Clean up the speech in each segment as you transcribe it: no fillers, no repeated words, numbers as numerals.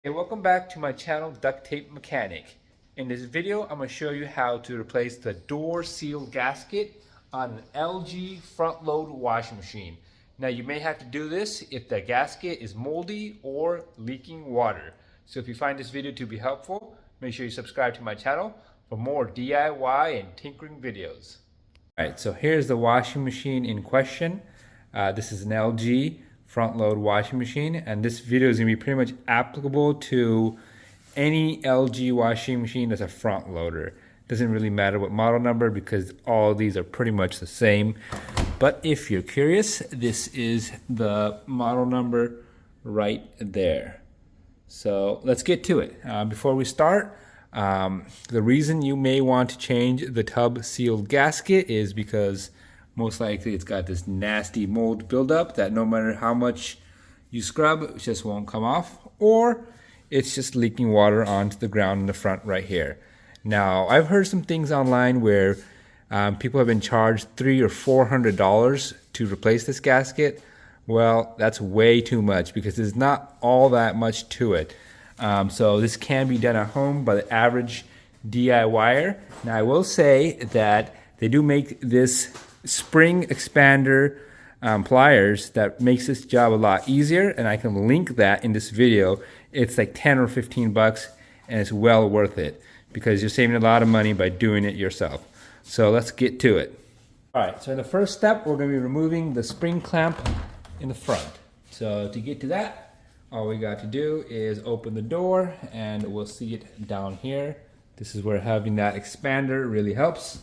Hey, welcome back to my channel, Duct Tape Mechanic. In this video, I'm going to show you how to replace the door seal gasket on an LG front load washing machine. Now you may have to do this if the gasket is moldy or leaking water. So if you find this video to be helpful, make sure you subscribe to my channel for more DIY and tinkering videos. Alright, so here's the washing machine in question. This is an LG front load washing machine, and this video is going to be pretty much applicable to any LG washing machine that's a front loader. Doesn't really matter what model number because all of these are pretty much the same. But if you're curious, this is the model number right there. So let's get to it. Before we start, the reason you may want to change the tub sealed gasket is because most likely it's got this nasty mold buildup that no matter how much you scrub, it just won't come off, or it's just leaking water onto the ground in the front right here. Now, I've heard some things online where people have been charged $300 or $400 to replace this gasket. Well, that's way too much because there's not all that much to it. So this can be done at home by the average DIYer. Now, I will say that they do make this spring expander pliers that makes this job a lot easier, and I can link that in this video. It's like 10 or 15 bucks, and it's well worth it because you're saving a lot of money by doing it yourself. So let's get to it. All right, so in the first step, we're going to be removing the spring clamp in the front. So to get to that, all we got to do is open the door, and we'll see it down here. This is where having that expander really helps.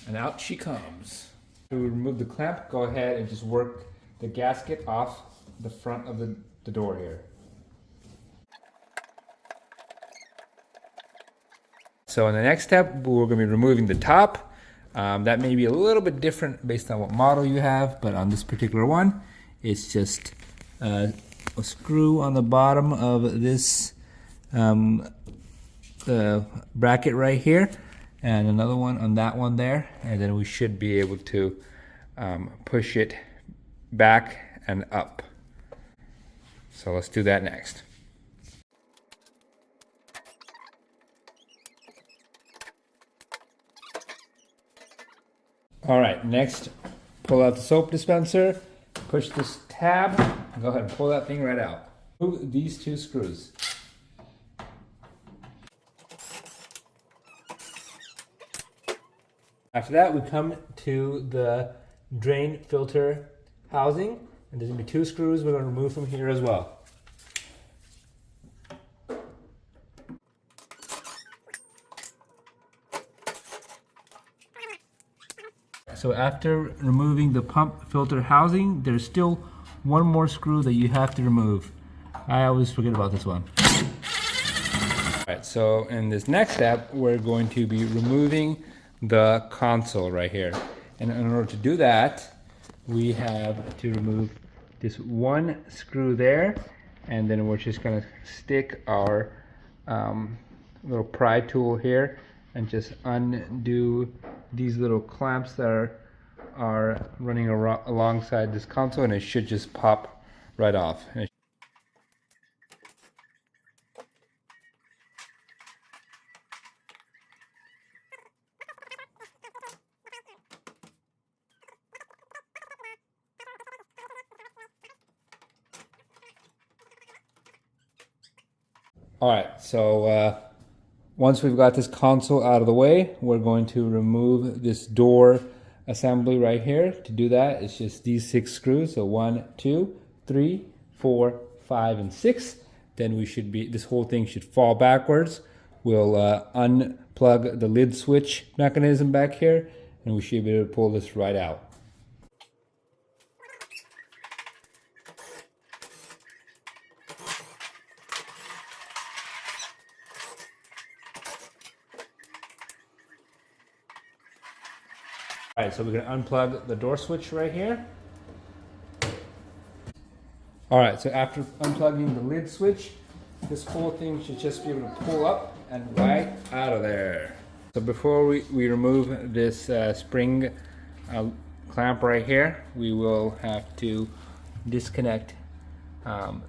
And out she comes. To remove the clamp, go ahead and just work the gasket off the front of the door here. So in the next step, we're going to be removing the top. That may be a little bit different based on what model you have, but on this particular one, it's just a screw on the bottom of this bracket right here, and another one on that one there, and then we should be able to push it back and up. So let's do that next. All right, next, pull out the soap dispenser, push this tab, and go ahead and pull that thing right out. Move these two screws. After that, we come to the drain filter housing, and there's gonna be two screws we're gonna remove from here as well. So after removing the pump filter housing, there's still one more screw that you have to remove. I always forget about this one. All right, so in this next step, we're going to be removing the console right here. And in order to do that, we have to remove this one screw there, and then we're just gonna stick our little pry tool here and just undo these little clamps that are running alongside this console, and it should just pop right off. All right, so once we've got this console out of the way, we're going to remove this door assembly right here. To do that, it's just these 6 screws. So 1, 2, 3, 4, 5, and 6. Then this whole thing should fall backwards. We'll unplug the lid switch mechanism back here, and we should be able to pull this right out. All right, so we're gonna unplug the door switch right here. All right, so after unplugging the lid switch, this whole thing should just be able to pull up and right out of there. So before we remove this spring clamp right here, we will have to disconnect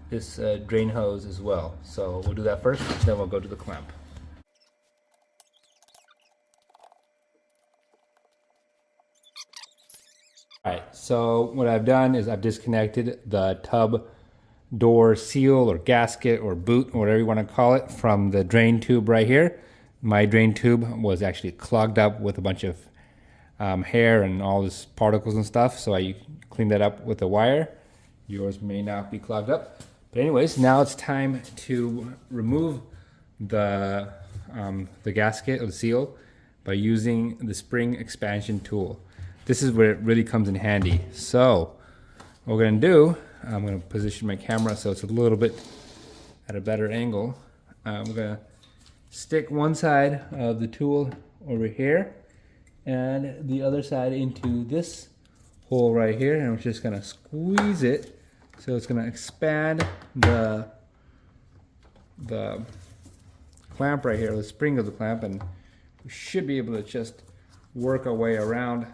this drain hose as well. So we'll do that first, then we'll go to the clamp. Alright, so what I've done is I've disconnected the tub door seal or gasket or boot or whatever you want to call it from the drain tube right here. My drain tube was actually clogged up with a bunch of hair and all this particles and stuff, so I cleaned that up with a wire. Yours may not be clogged up. But anyways, now it's time to remove the gasket or the seal by using the spring expansion tool. This is where it really comes in handy. So what we're gonna do, I'm gonna position my camera so it's a little bit at a better angle. I'm gonna stick one side of the tool over here and the other side into this hole right here, and we're just gonna squeeze it so it's gonna expand the clamp right here, the spring of the clamp, and we should be able to just work our way around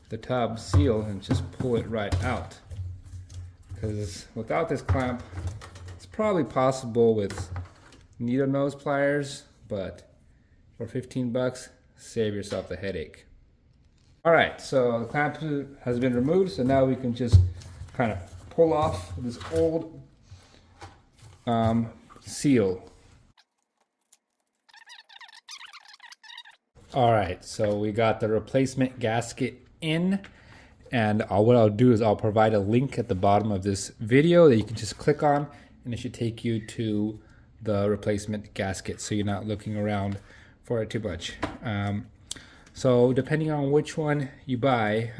the tub seal and just pull it right out. Because without this clamp, it's probably possible with needle nose pliers, but for 15 bucks, save yourself the headache. All right, so the clamp has been removed, so now we can just kind of pull off this old seal. All right, so we got the replacement gasket in, and what I'll do is I'll provide a link at the bottom of this video that you can just click on, and it should take you to the replacement gasket so you're not looking around for it too much. So depending on which one you buy,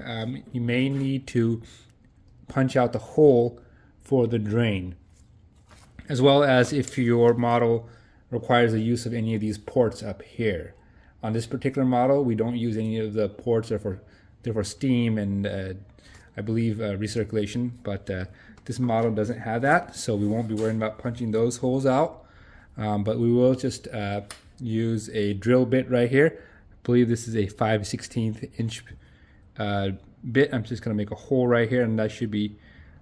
you may need to punch out the hole for the drain, as well as if your model requires the use of any of these ports up here. On this particular model, we don't use any of the ports. They're for steam and I believe recirculation, but this model doesn't have that, so we won't be worrying about punching those holes out. But we will just use a drill bit right here. I believe this is a 5/16 inch bit. I'm just going to make a hole right here, and that should be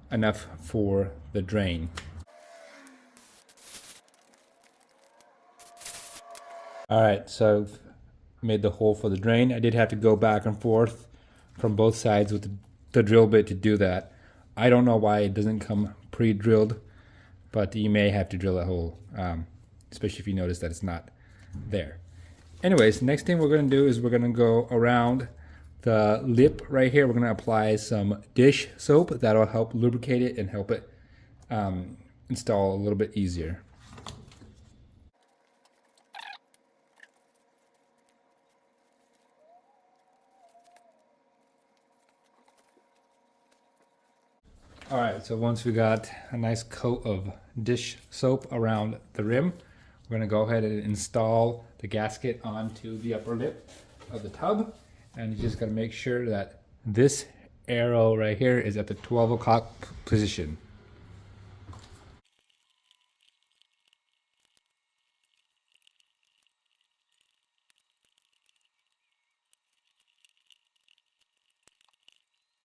enough for the drain. All right, so I've made the hole for the drain. I did have to go back and forth from both sides with the drill bit to do that. I don't know why it doesn't come pre-drilled, but you may have to drill a hole, especially if you notice that it's not there. Anyways, next thing we're going to do is we're going to go around the lip right here. We're going to apply some dish soap. That'll help lubricate it and help it install a little bit easier. All right, so once we got a nice coat of dish soap around the rim, we're gonna go ahead and install the gasket onto the upper lip of the tub. And you just gotta make sure that this arrow right here is at the 12 o'clock position.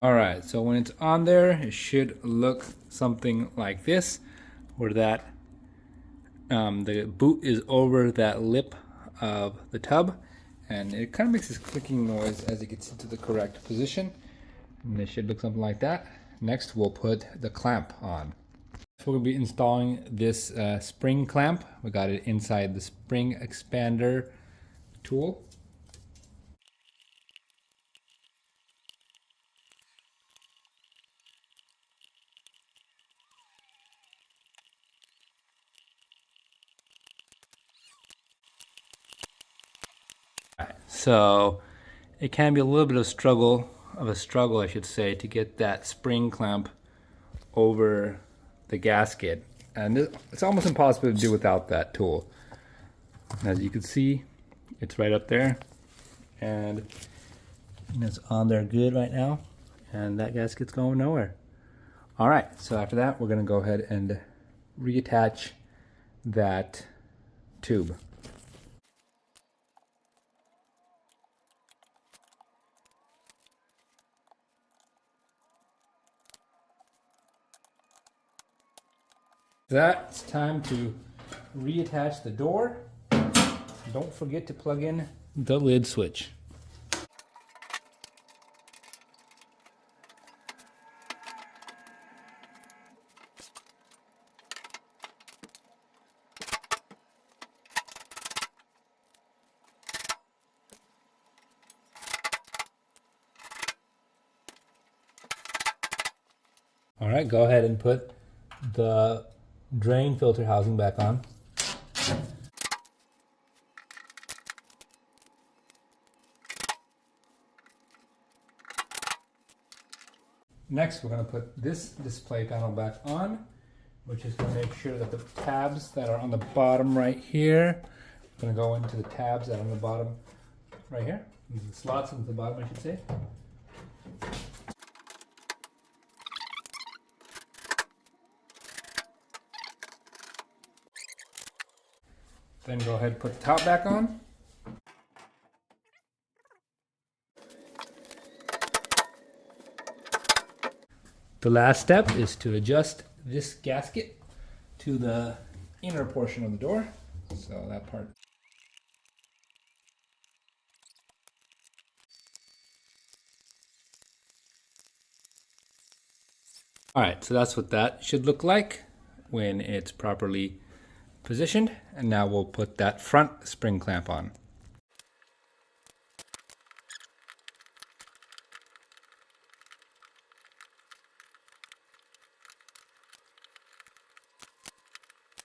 All right, so when it's on there, it should look something like this, where that the boot is over that lip of the tub, and it kind of makes this clicking noise as it gets into the correct position, and it should look something like that. Next, we'll put the clamp on. So we'll be installing this spring clamp. We got it inside the spring expander tool. So it can be a little bit of a struggle, I should say, to get that spring clamp over the gasket, and it's almost impossible to do without that tool. As you can see, it's right up there, and it's on there good right now, and that gasket's going nowhere. All right, so after that, we're gonna go ahead and reattach that tube. It's time to reattach the door. Don't forget to plug in the lid switch. All right, go ahead and put the drain filter housing back on. Next, we're going to put this display panel back on, which is going to make sure that the tabs that are on the bottom right here are going to go into the tabs that are on the bottom right here. The slots into the bottom, I should say. Then go ahead and put the top back on. The last step is to adjust this gasket to the inner portion of the door. So that part. All right, so that's what that should look like when it's properly positioned. And now we'll put that front spring clamp on.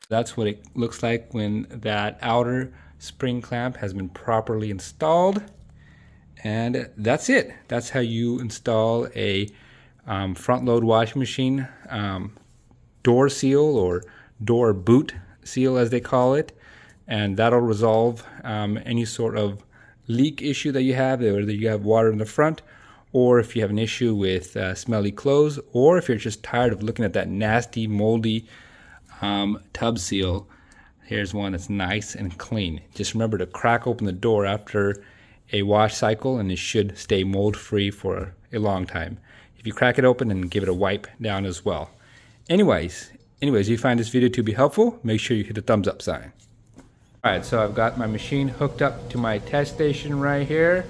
That's what it looks like when that outer spring clamp has been properly installed. And that's it. That's how you install a front load washing machine door seal, or door boot seal as they call it. And that'll resolve any sort of leak issue that you have, whether you have water in the front, or if you have an issue with smelly clothes, or if you're just tired of looking at that nasty, moldy tub seal. Here's one that's nice and clean. Just remember to crack open the door after a wash cycle, and it should stay mold free for a long time. If you crack it open, and give it a wipe down as well. Anyways, if you find this video to be helpful, make sure you hit the thumbs up sign. Alright, so I've got my machine hooked up to my test station right here.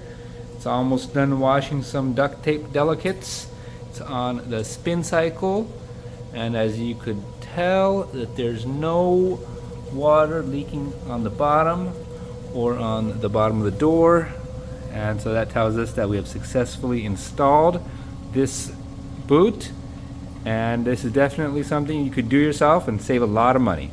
It's almost done washing some duct tape delicates. It's on the spin cycle, and as you could tell, that there's no water leaking on the bottom or on the bottom of the door, and so that tells us that we have successfully installed this boot, and this is definitely something you could do yourself and save a lot of money.